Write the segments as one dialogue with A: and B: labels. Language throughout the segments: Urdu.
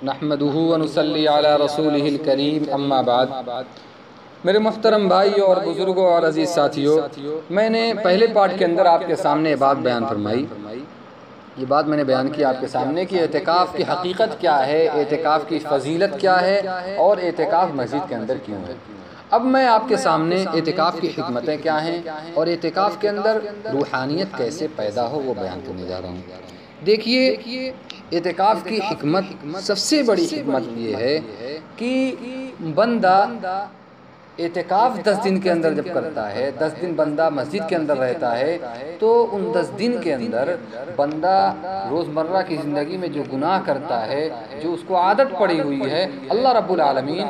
A: نحمدہ ونصلی علی رسولہ الکریم اما بعد۔ میرے محترم بھائیوں اور بزرگوں اور عزیز ساتھیوں، میں نے پہلے پارٹ کے اندر آپ کے سامنے یہ بات بیان فرمائی، یہ بات میں نے بیان کی آپ کے سامنے کہ اعتکاف کی حقیقت کیا ہے، اعتکاف کی فضیلت کیا ہے اور اعتکاف مسجد کے اندر کیوں ہے۔ اب میں آپ کے سامنے اعتکاف کی حکمتیں کیا ہیں اور اعتکاف کے اندر روحانیت کیسے پیدا ہو وہ بیان کرنے جا رہا ہوں۔ دیکھیے، اعتکاف کی حکمت، سب سے بڑی حکمت یہ ہے کہ بندہ اعتکاف 10 دن کے اندر جب کرتا ہے، 10 دن بندہ مسجد کے اندر رہتا ہے، تو ان 10 دن کے اندر بندہ روزمرہ کی زندگی میں جو گناہ کرتا ہے، جو اس کو عادت پڑی ہوئی ہے، اللہ رب العالمین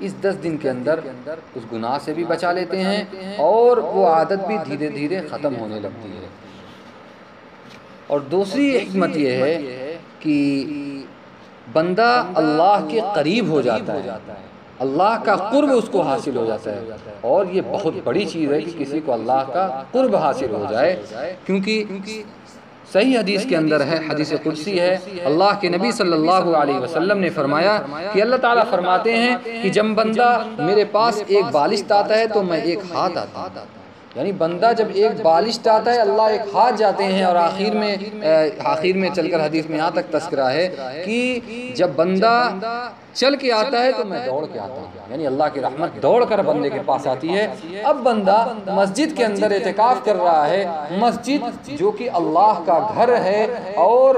A: اس 10 دن کے اندر اس گناہ سے بھی بچا لیتے ہیں اور وہ عادت بھی دھیرے دھیرے ختم ہونے لگتی ہے۔ اور دوسری حکمت یہ ہے کہ بندہ اللہ کے قریب ہو جاتا ہے، اللہ کا قرب اس کو حاصل ہو جاتا ہے، اور یہ بہت بڑی چیز ہے کہ کسی کو اللہ کا قرب حاصل ہو جائے، کیونکہ صحیح حدیث کے اندر ہے، حدیث قدسی ہے، اللہ کے نبی صلی اللہ علیہ وسلم نے فرمایا کہ اللہ تعالیٰ فرماتے ہیں کہ جب بندہ میرے پاس ایک بالشت آتا ہے تو میں ایک ہاتھ آتا ہوں، یعنی بندہ جب ایک بالشت آتا ہے اللہ ایک ہاتھ جاتے ہیں، اور آخر میں چل کر حدیث میں یہاں تک تذکرہ ہے کہ جب بندہ چل کے آتا ہے تو میں دوڑ کے آتا ہوں، یعنی اللہ کی رحمت دوڑ کر بندے کے پاس آتی ہے۔ اب بندہ مسجد کے اندر اعتکاف کر رہا ہے، مسجد جو کہ اللہ کا گھر ہے، اور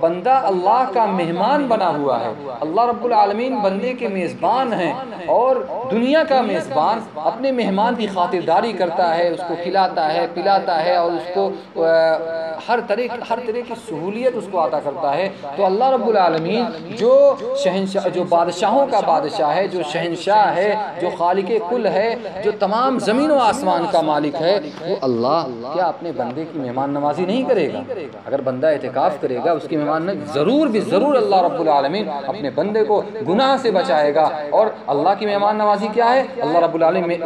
A: بندہ اللہ کا مہمان بنا ہوا ہے، اللہ رب العالمین بندے کے میزبان ہیں، اور دنیا کا میزبان اپنے مہمان کی خاطرداری کرتا ہے، اس کو کھلاتا ہے، پلاتا ہے، اور اس کو ہر طرح کی سہولیت اس کو عطا کرتا ہے۔ تو اللہ رب العالمین جو بادشاہوں کا بادشاہ ہے، جو شہنشاہ ہے، جو خالق کل ہے، جو تمام زمین و آسمان کا مالک ہے، وہ اللہ کیا اپنے بندے کی مہمان نوازی نہیں کرے گا؟ اگر بندہ اعتکاف کرے گا، اس کی مہمان ضرور اللہ رب العالمین اپنے بندے کو گناہ سے بچائے گا۔ اور اللہ کی مہمان نوازی کیا ہے؟ اللہ رب العالمین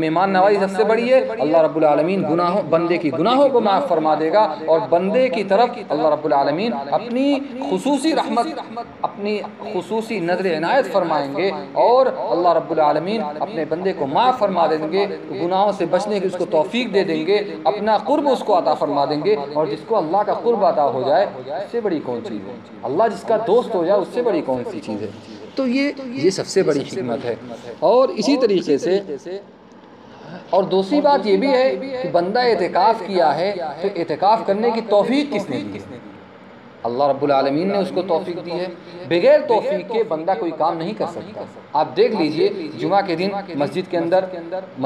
A: مہمان نوازی سب سے بڑی ہے، اللہ رب العالمین بندے کی گناہوں کو معاف فرما دے گا، اور بندے کی طرف اللہ رب العالمین اپنی خصوصی رحمت، اپنی خصوصی نظر عنایت فرمائیں گے، اور اللہ رب العالمین اپنے بندے کو معاف فرما دیں گے، گناہوں سے بچنے کی اس کو توفیق دے دیں گے، اپنا قرب اس کو عطا فرما دیں گے۔ اور جس کو اللہ کا قرب عطا ہو جائے، اس سے بڑی کون چیز ہے؟ اللہ جس کا دوست ہو جائے، اس سے بڑی کون سی چیز ہے؟ تو یہ سب سے بڑی حکمت ہے۔ اور اسی طریقے سے اور دوسری بات یہ بھی ہے کہ بندہ اعتکاف کیا ہے تو اعتکاف کرنے کی توفیق کس نے دی ہے؟ اللہ رب العالمین نے اس کو توفیق دی ہے، بغیر توفیق کے بندہ کوئی کام نہیں کر سکتا۔ آپ دیکھ لیجئے، جمعہ کے دن مسجد کے اندر،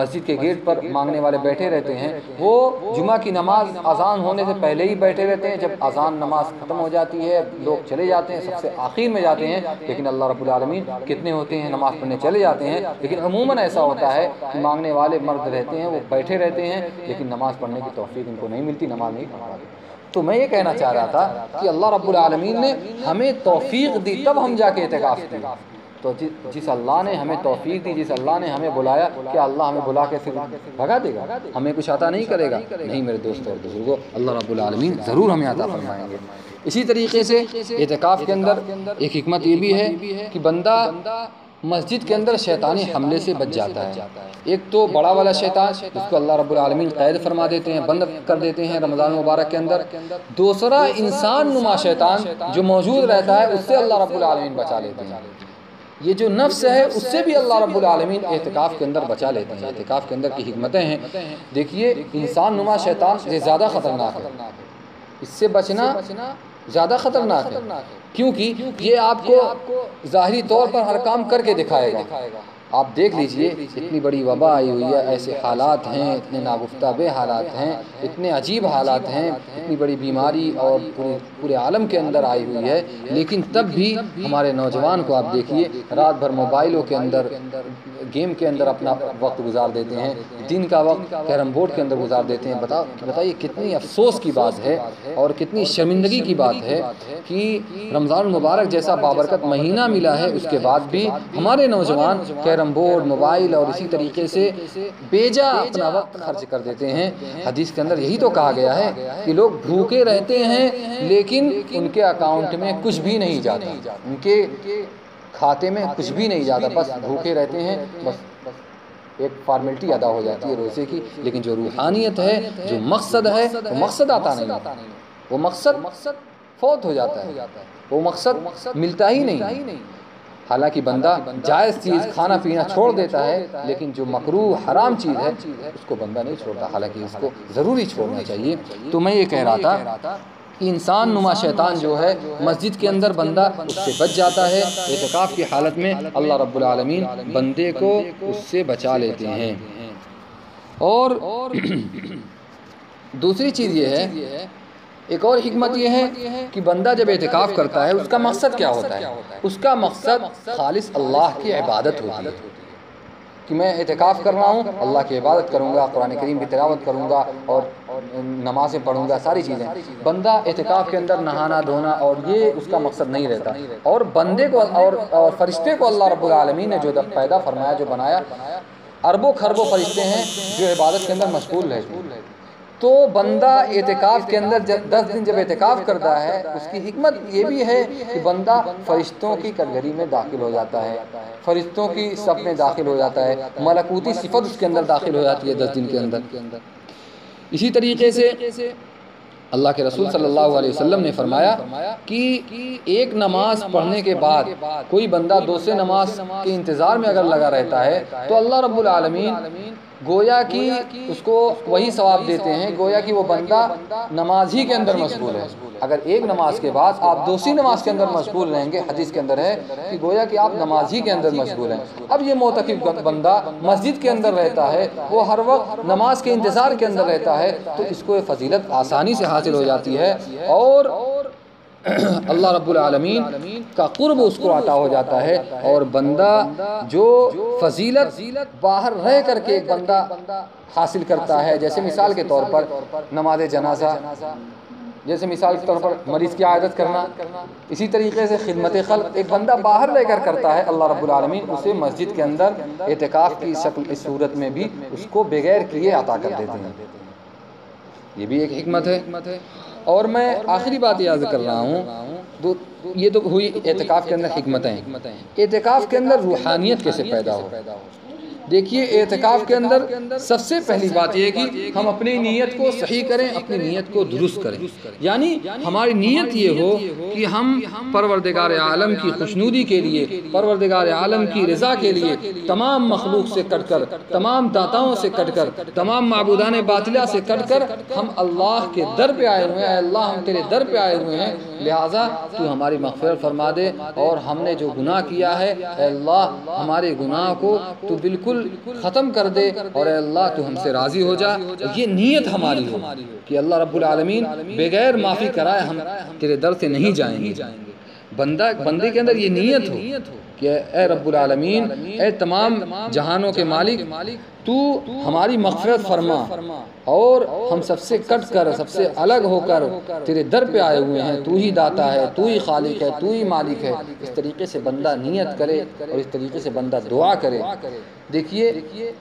A: مسجد کے گیٹ پر مانگنے والے بیٹھے رہتے ہیں، وہ جمعہ کی نماز اذان ہونے سے پہلے ہی بیٹھے رہتے ہیں، جب اذان نماز ختم ہو جاتی ہے لوگ چلے جاتے ہیں، سب سے آخر میں جاتے ہیں، لیکن اللہ رب العالمین کتنے ہوتے ہیں نماز پڑھنے چلے جاتے ہیں، لیکن عموماً ایسا ہوتا ہے کہ مانگنے والے مرد رہتے ہیں، وہ بیٹھے رہتے ہیں، لیکن نماز پڑھنے کی توفیق ان کو نہیں ملتی، نماز نہیں پڑھ پاتے۔ تو میں یہ کہنا چاہ رہا تھا کہ اللہ رب العالمین نے ہمیں توفیق دی، تب ہم جا کے اعتکاف کیے۔ تو جس اللہ نے ہمیں توفیق دی، جس اللہ نے ہمیں بلایا، کیا اللہ ہمیں بلا کے پھر بھگا دے گا؟ ہمیں کچھ عطا نہیں کرے گا؟ نہیں میرے دوستوں اور بزرگوں، اللہ رب العالمین ضرور ہمیں عطا فرمائیں گے۔ اسی طریقے سے اعتکاف کے اندر ایک حکمت یہ بھی ہے کہ بندہ مسجد کے اندر شیطانی حملے سے بچ جاتا ہے۔ ایک تو بڑا والا شیطان، جس کو اللہ رب العالمین قید فرما دیتے ہیں، بند کر دیتے ہیں رمضان مبارک کے اندر۔ دوسرا انسان نما شیطان جو موجود رہتا ہے، اس سے اللہ رب العالمین بچا لیتے ہیں۔ یہ جو نفس ہے، اس سے بھی اللہ رب العالمین اعتکاف کے اندر بچا لیتے ہیں۔ اعتکاف کے اندر کی حکمتیں ہیں۔ دیکھیے، انسان نما شیطان یہ زیادہ خطرناک ہے، اس سے بچنا زیادہ خطرناک ہے، کیونکہ یہ آپ کو ظاہری طور پر ہر کام کر کے دکھائے گا۔ آپ دیکھ لیجئے، اتنی بڑی وبا آئی ہوئی ہے، ایسے حالات ہیں، اتنے ناگفتہ بے حالات ہیں، اتنے عجیب حالات ہیں، اتنی بڑی بیماری اور پورے عالم کے اندر آئی ہوئی ہے، لیکن تب بھی ہمارے نوجوان کو آپ دیکھیے، رات بھر موبائلوں کے اندر، گیم کے اندر اپنا وقت گزار دیتے ہیں، دن کا وقت کیرم بورڈ کے اندر گزار دیتے ہیں۔ بتائیے کتنی افسوس کی بات ہے اور کتنی شرمندگی کی بات ہے کہ رمضان المبارک جیسا بابرکت مہینہ ملا ہے، اس کے بعد بھی ہمارے نوجوان کیرم کیرم بورڈ، موبائل اور اسی طریقے سے بیجا اپنا وقت خرچ کر دیتے ہیں۔ حدیث کے اندر یہی تو کہا گیا ہے کہ لوگ بھوکے رہتے ہیں لیکن ان کے اکاؤنٹ میں کچھ بھی نہیں جاتا، ان کے کھاتے میں کچھ بھی نہیں جاتا، بس بھوکے رہتے ہیں، بس ایک فارمیلٹی ادا ہو جاتی ہے روزے کی، لیکن جو روحانیت ہے، جو مقصد ہے، وہ مقصد آتا نہیں، وہ مقصد فوت ہو جاتا ہے، وہ مقصد ملتا ہی نہیں۔ حالانکہ بندہ جائز چیز کھانا پینا چھوڑ دیتا ہے، لیکن جو مکروہ حرام چیز ہے اس کو بندہ نہیں چھوڑتا، حالانکہ اس کو ضروری چھوڑنا چاہیے۔ تو میں یہ کہہ رہا تھا کہ انسان نما شیطان جو ہے مسجد کے اندر بندہ اس سے بچ جاتا ہے، اعتکاف کی حالت میں اللہ رب العالمین بندے کو اس سے بچا لیتے ہیں۔ اور دوسری چیز یہ ہے، ایک اور حکمت یہ ہے کہ بندہ جب اعتکاف کرتا ہے اس کا مقصد کیا ہوتا ہے؟ اس کا مقصد خالص اللہ کی عبادت ہوتی ہے، کہ میں اعتکاف کر رہا ہوں، اللہ کی عبادت کروں گا، قرآن کریم کی تلاوت کروں گا اور نمازیں پڑھوں گا، ساری چیزیں۔ بندہ اعتکاف کے اندر نہانا دھونا اور یہ اس کا مقصد نہیں رہتا، اور بندے کو اور فرشتے کو اللہ رب العالمین نے جو پیدا فرمایا، جو بنایا، اربوں خربوں فرشتے ہیں جو عبادت کے اندر مشغول رہتے ہیں۔ تو بندہ اعتکاف کے اندر 10 دن جب اعتکاف کرتا ہے، اس کی حکمت یہ بھی ہے کہ بندہ فرشتوں کی کٹگری میں داخل ہو جاتا ہے، فرشتوں کی صف میں داخل ہو جاتا ہے، ملکوتی صفت اس کے اندر داخل ہو جاتی ہے 10 دن کے اندر۔ اسی طریقے سے اللہ کے رسول صلی اللہ علیہ وسلم نے فرمایا کہ ایک نماز پڑھنے کے بعد کوئی بندہ دوسرے نماز کے انتظار میں اگر لگا رہتا ہے تو اللہ رب العالمین گویا کہ اس کو وہی ثواب دیتے ہیں، گویا کہ وہ بندہ نماز ہی کے اندر مشغول ہے۔ اگر ایک نماز کے بعد آپ دوسری نماز کے اندر مشغول رہیں گے، حدیث کے اندر ہے کہ گویا کہ آپ نماز ہی کے اندر مشغول ہیں۔ اب یہ معتکف بندہ مسجد کے اندر رہتا ہے، وہ ہر وقت نماز کے انتظار کے اندر رہتا ہے، تو اس کو یہ فضیلت آسانی سے حاصل ہو جاتی ہے، اور اللہ رب العالمین کا قرب اس کو عطا ہو جاتا ہے۔ اور بندہ جو فضیلت باہر رہ کر کے ایک بندہ حاصل کرتا ہے، جیسے مثال کے طور پر نماز جنازہ، جیسے مثال کے طور پر مریض کی عیادت کرنا، اسی طریقے سے خدمت خلق ایک بندہ باہر رہ کر کرتا ہے، اللہ رب العالمین اسے مسجد کے اندر اعتکاف کی شکل اس صورت میں بھی اس کو بغیر کیے عطا کر دیتے ہیں۔ یہ بھی ایک حکمت ہے۔ اور میں آخری بات یاد کر رہا ہوں، یہ تو ہوئی اعتکاف کے اندر حکمتیں۔ اعتکاف کے اندر روحانیت کیسے پیدا ہو؟ دیکھیے، اعتکاف کے اندر سب سے پہلی بات یہ ہے کہ ہم اپنی نیت کو صحیح کریں، اپنی نیت کو درست کریں، یعنی ہماری نیت یہ ہو کہ ہم پروردگار عالم کی خوشنودی کے لیے، پروردگار عالم کی رضا کے لیے تمام مخلوق سے کٹ کر، تمام داتاؤں سے کٹ کر، تمام معبودان باطلہ سے کٹ کر ہم اللہ کے در پہ آئے ہوئے ہیں۔ اے اللہ، ہم تیرے در پہ آئے ہوئے ہیں، لہٰذا تو ہماری مغفرت فرما دے، اور ہم نے جو گناہ کیا ہے اے اللہ ہمارے گناہ کو تو بالکل ختم کر دے، اور اے اللہ تو ہم سے راضی ہو جا۔ یہ نیت ہماری ہو کہ اللہ رب العالمین بغیر معافی کرائے ہم تیرے در سے نہیں جائیں گے۔ بندے کے اندر یہ نیت ہو کہ اے رب العالمین، اے تمام جہانوں کے مالک، تو ہماری مغفرت فرما، اور ہم سب سے کٹ کر، سب سے الگ ہو کر تیرے در پہ آئے ہوئے ہیں، تو ہی داتا ہے، تو ہی خالق ہے، تو ہی مالک ہے۔ اس طریقے سے بندہ نیت کرے اور اس طریقے سے بندہ دعا کرے۔ دیکھیے،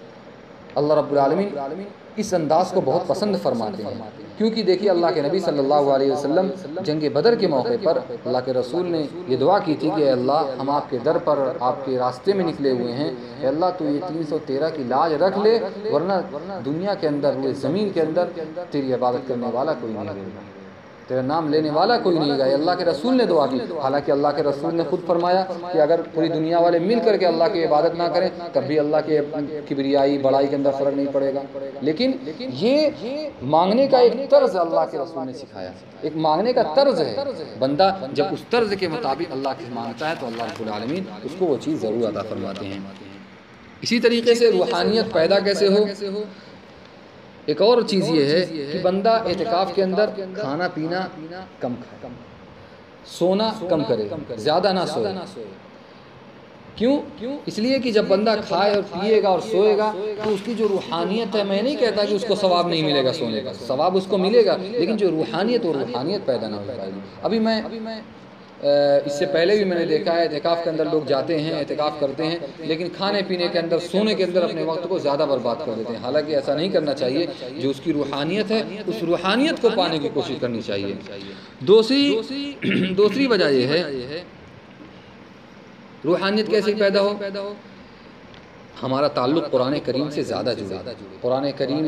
A: اللہ رب العالمین اس انداز کو بہت پسند فرماتے ہیں، کیونکہ دیکھیے اللہ کے نبی صلی اللہ علیہ وسلم جنگ بدر کے موقع پر اللہ کے رسول نے یہ دعا کی تھی کہ اے اللہ، ہم آپ کے در پر، آپ کے راستے میں نکلے ہوئے ہیں، اے اللہ تو یہ 313 کی لاج رکھ لے، ورنہ دنیا کے اندر، ہوئے زمین کے اندر تیری عبادت کرنے والا کوئی نہیں رہے گا، تیرا نام لینے والا کوئی نہیں گا۔ اللہ کے رسول نے دعا کی، حالانکہ اللہ کے رسول نے خود فرمایا کہ اگر پوری دنیا والے مل کر کے اللہ کی عبادت نہ کریں تب بھی اللہ کے کبریائی بڑائی کے اندر فرق نہیں پڑے گا، لیکن یہ مانگنے کا ایک طرز اللہ کے رسول نے سکھایا، ایک مانگنے کا طرز ہے۔ بندہ جب اس طرز کے مطابق اللہ کی مانگتا ہے تو اللہ رب العالمین اس کو وہ چیز ضرور عطا فرماتے ہیں۔ اسی طریقے سے روحانیت پیدا کیسے ہو؟ ایک اور چیز یہ ہے کہ بندہ اعتکاف کے اندر کھانا پینا کم کھائے، سونا کم کرے، زیادہ نہ سوئے۔ کیوں؟ اس لیے کہ جب بندہ کھائے اور پیے گا اور سوئے گا تو اس کی جو روحانیت ہے، میں نہیں کہتا کہ اس کو ثواب نہیں ملے گا، سونے کا ثواب اس کو ملے گا، لیکن جو روحانیت، وہ روحانیت پیدا نہ ہو پائے گی۔ ابھی میں اس سے پہلے بھی میں نے دیکھا ہے اعتکاف کے اندر لوگ جاتے ہیں، اعتکاف کرتے ہیں، لیکن کھانے پینے کے اندر، سونے کے اندر اپنے وقت کو زیادہ برباد کر دیتے ہیں، حالانکہ ایسا نہیں کرنا چاہیے۔ جو اس کی روحانیت ہے اس روحانیت کو پانے کی کوشش کرنی چاہیے۔ دوسری وجہ یہ ہے روحانیت کیسے پیدا ہو؟ ہمارا تعلق قرآن کریم سے زیادہ جڑے۔ قرآن کریم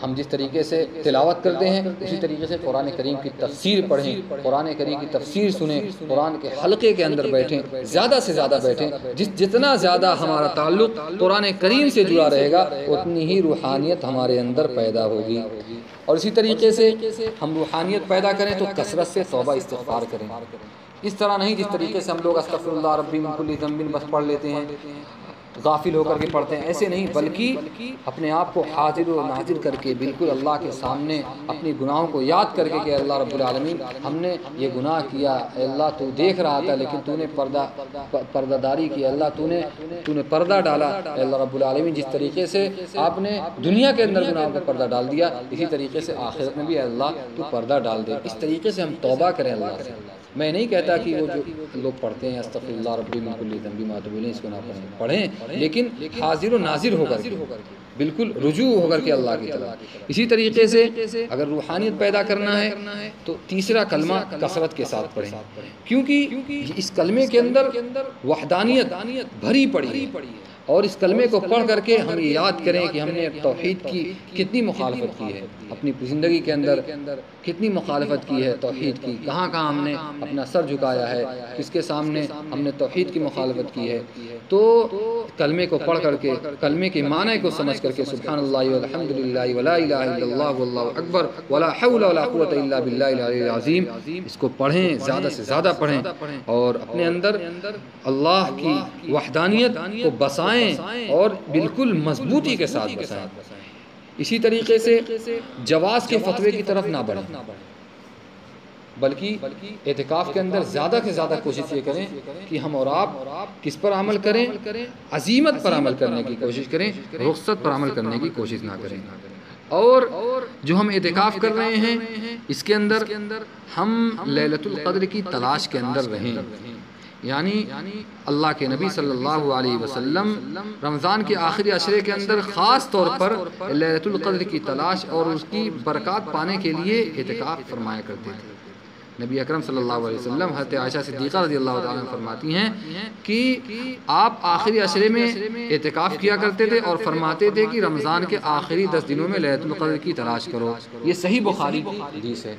A: ہم جس طریقے سے تلاوت کرتے ہیں اسی طریقے سے قرآن کریم کی تفسیر پڑھیں، قرآن کریم کی تفسیر سنیں، قرآن کے حلقے کے اندر بیٹھیں، زیادہ سے زیادہ بیٹھیں۔ جتنا زیادہ ہمارا تعلق قرآن کریم سے جڑا رہے گا اتنی ہی روحانیت ہمارے اندر پیدا ہوگی۔ اور اسی طریقے سے ہم روحانیت پیدا کریں تو کثرت سے توبہ استغفار کریں۔ اس طرح نہیں جس طریقے سے ہم لوگ استغفر اللہ ربی من کل ذنب بس پڑھ لیتے ہیں، غافل ہو کر کے پڑھتے ہیں، ایسے نہیں، بلکہ اپنے آپ کو حاضر و ناظر کر کے بالکل اللہ کے سامنے اپنی گناہوں کو یاد کر کے کہ اللہ رب العالمین ہم نے یہ گناہ کیا، اے اللہ تو دیکھ رہا تھا لیکن تو نے پردہ داری کی، اللہ تو نے پردہ ڈالا، اے اللہ رب العالمین جس طریقے سے آپ نے دنیا کے اندر گناہوں کا پردہ ڈال دیا اسی طریقے سے آخرت میں بھی اے اللہ تو پردہ ڈال دے۔ اس طریقے سے ہم توبہ کریں اللہ سے۔ میں نہیں کہتا کہ وہ جو لوگ پڑھتے ہیں استغفر اللہ ربی من کل ذنب ما تب اس کو نہ پڑھیں، لیکن حاضر و ناظر ہو کر کے، بالکل رجوع ہو کر کے اللہ کی طرف۔ اسی طریقے سے اگر روحانیت پیدا کرنا ہے تو تیسرا کلمہ کثرت کے ساتھ پڑھیں، کیونکہ اس کلمے کے اندر وحدانیت بھری پڑی ہے، اور اس کلمے کو پڑھ کر کے ہم یہ یاد کریں کہ ہم نے توحید کی کتنی مخالفت کی ہے، اپنی زندگی کے اندر کتنی مخالفت کی ہے توحید کی، کہاں کہاں ہم نے اپنا سر جھکایا ہے، کس کے سامنے ہم نے توحید کی مخالفت کی ہے۔ تو کلمے کو پڑھ کر کے، کلمے کے معنی کو سمجھ کر کے سبحان اللہ والحمد للہ ولا الہ الا اللہ واللہ اکبر ولا حول ولا قوت الا باللہ العلی العظیم، اس کو پڑھیں، زیادہ سے زیادہ پڑھیں، اور اپنے اندر اللہ کی وحدانیت کو بسائیں اور بالکل مضبوطی کے ساتھ بسائیں۔ اسی طریقے سے جواز کے فتوے کی طرف نہ بڑھیں، بلکہ اعتکاف کے اندر زیادہ سے زیادہ کوشش یہ کریں کہ ہم اور آپ کس پر عمل کریں، عزیمت پر عمل کرنے کی کوشش کریں، رخصت پر عمل کرنے کی کوشش نہ کریں۔ اور جو ہم اعتکاف کر رہے ہیں اس کے اندر ہم لیلۃ القدر کی تلاش کے اندر رہیں، یعنی اللہ کے نبی صلی اللہ علیہ وسلم رمضان کے آخری عشرے کے اندر خاص طور پر لیلۃ القدر کی تلاش اور اس کی برکات پانے کے لیے اعتکاف فرمایا کرتے تھے۔ نبی اکرم صلی اللہ علیہ وسلم حضرت عائشہ صدیقہ رضی اللہ تعالیٰ عنہ فرماتی ہیں کہ آپ آخری عشرے میں اعتکاف کیا کرتے تھے اور فرماتے تھے کہ رمضان کے آخری 10 دنوں میں لیلۃ القدر کی تلاش کرو۔ یہ صحیح بخاری کی حدیث ہے۔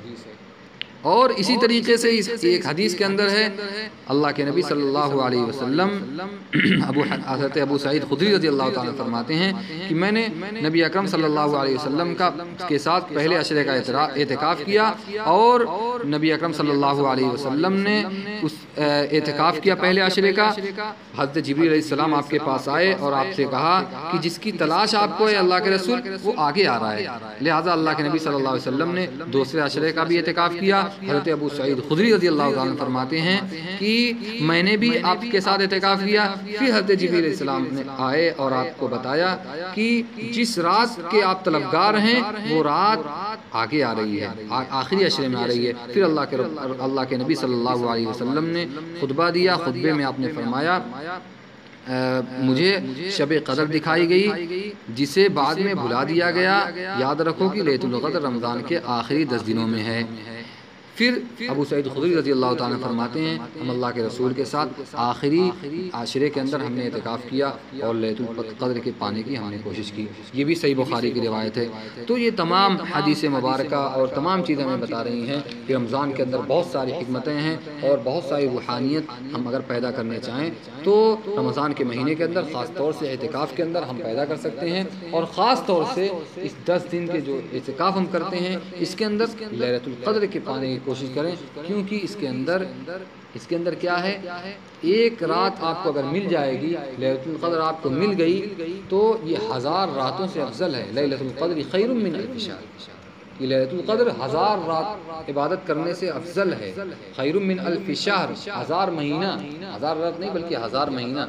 A: اور اسی طریقے سے ایک حدیث کے اندر ہے اللہ کے نبی صلی اللہ علیہ وسلم حضرت ابو سعید خدری رضی اللہ تعالیٰ فرماتے ہیں کہ میں نے نبی اکرم صلی اللہ علیہ وسلم کے ساتھ پہلے عشرے کا اعتکاف کیا، اور نبی اکرم صلی اللہ علیہ وسلم نے اس اعتکاف کیا پہلے عشرے کا۔ حضرت جبریل علیہ السلام آپ کے پاس آئے اور آپ سے کہا کہ جس کی تلاش آپ کو ہے اللہ کے رسول وہ آگے آ رہا ہے، لہٰذا اللہ کے نبی صلی اللہ علیہ وسلم نے دوسرے عشرے کا بھی اعتکاف کیا۔ حضرت ابو سعید خدری رضی اللہ عنہ فرماتے ہیں کہ میں نے بھی آپ کے ساتھ اعتکاف کیا، پھر حضرت جبریل علیہ السلام نے آئے اور آپ کو بتایا کہ جس رات کے آپ طلبگار ہیں وہ رات آگے آ رہی ہے، آخری عشرے میں آ رہی ہے۔ پھر اللہ کے نبی صلی اللہ علیہ وسلم نے خطبہ دیا، خطبے میں آپ نے فرمایا مجھے شب قدر دکھائی گئی جسے بعد میں بھلا دیا گیا، یاد رکھو کہ لیلۃ القدر رمضان کے آخری 10 دنوں میں ہے۔ پھر ابو سعید خدری رضی اللہ تعالیٰ فرماتے ہیں ہم اللہ کے رسول کے ساتھ آخری عشرے کے اندر ہم نے اعتکاف کیا اور لیلۃ القدر کے پانے کی ہم نے کوشش کی۔ یہ بھی صحیح بخاری کی روایت ہے۔ تو یہ تمام حدیث مبارکہ اور تمام چیزیں ہمیں بتا رہی ہیں کہ رمضان کے اندر بہت ساری حکمتیں ہیں اور بہت ساری روحانیت ہم اگر پیدا کرنے چاہیں تو رمضان کے مہینے کے اندر خاص طور سے اعتکاف کے اندر ہم پیدا کر سکتے ہیں، اور خاص طور سے اس 10 دن کے جو اعتکاف ہم کرتے ہیں اس کے اندر لیلۃ القدر کے پانے کی کوشش کریں، کیونکہ اس کے اندر کیا ہے، ایک رات آپ کو اگر مل جائے گی، لیلۃ القدر آپ کو مل گئی تو یہ 1000 راتوں سے افضل ہے۔ لیلۃ القدر خیر من الف شہر۔ یہ لیلۃ القدر 1000 رات عبادت کرنے سے افضل ہے، خیر من الف شہر، 1000 مہینہ، 1000 رات نہیں بلکہ 1000 مہینہ۔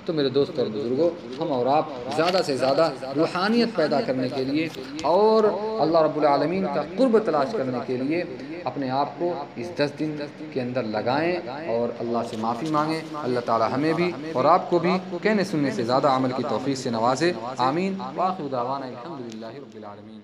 A: تو میرے دوست اور بزرگوں، ہم اور آپ زیادہ سے زیادہ روحانیت پیدا کرنے کے لیے اور اللہ رب العالمین کا قرب تلاش کرنے کے لیے اپنے آپ کو اس 10 دن کے اندر لگائیں اور اللہ سے معافی مانگیں۔ اللہ تعالی ہمیں بھی اور آپ کو بھی کہنے سننے سے زیادہ عمل کی توفیق سے نوازے، آمین۔ وآخر دعوانا الحمدللہ رب العالمین۔